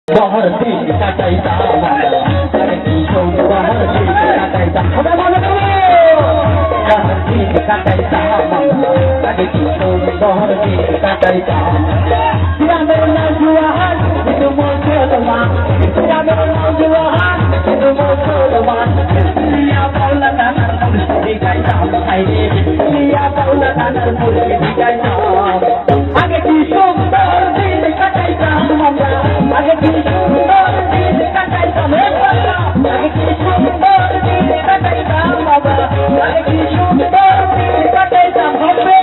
বহর দিন কাটাইতাম আরে কি সুন্দর দিন কাটাইতাম সবাই মনে করো বহর দিন কাটাইতাম আরে কি সুন্দর দিন কাটাইতাম গ্রামের নওজোয়ান কিন্তু মুসলমান গ্রামের নওজোয়ান কিন্তু মুসলমান মিয়া বাউলা নানার মুর্শিদি গাইতাম হাইরে মিয়া বাউলা নানার মুর্শিদি গাইতাম আগে কি সুন্দর দিন কাটাইতাম আমরা আগে কি সুন্দর দিন কাটাইতাম আগে কি সুন্দর দিন কাটাইতাম বাবা আগে কি সুন্দর দিন কাটাইতাম হবে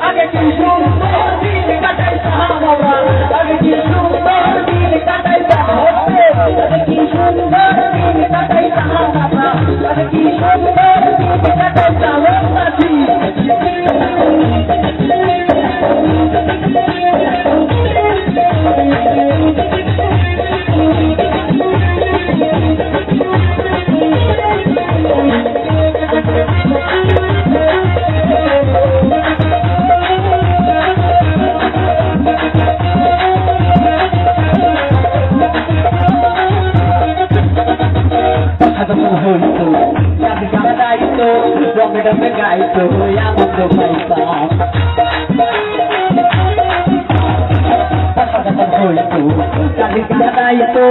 আগে কি সুন্দর দিন কাটাইতাম আগে কি সুন্দর দিন কাটাইতাম আগে কি সুন্দর দিন কাটাইতাম আগে কি সুন্দর দিন কাটাইতাম Dame gaito, ya no te paisa. Hoito, cali gaito,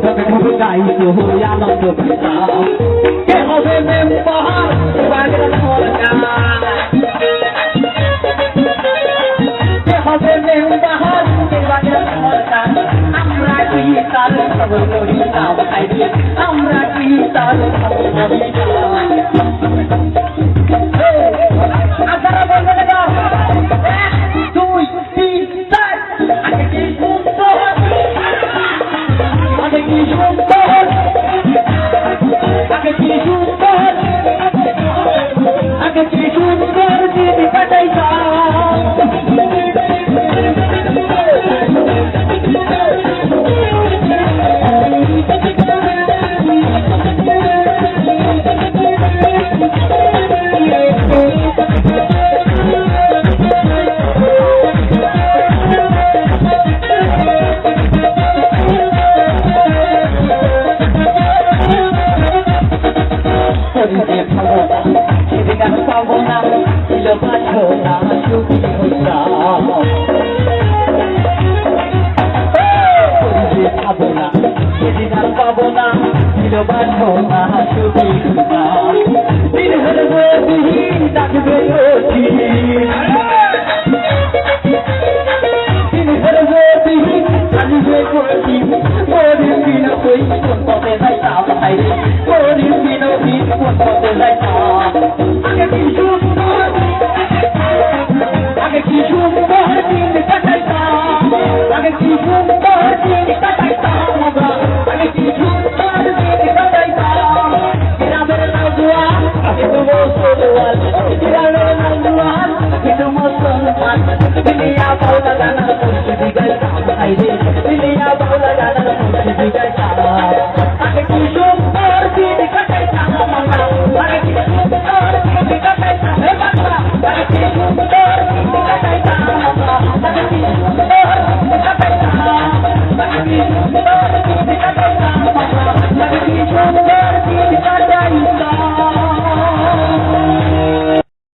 dame gaito, ya no te paisa. Que hobe me bahar, bagra holga. Que hobe me bahar, bagra holga. Amra ki sal sab kori na bhai, amra ki sal sab kori na. Aগে কি সুন্দর দিন কাটাইতাম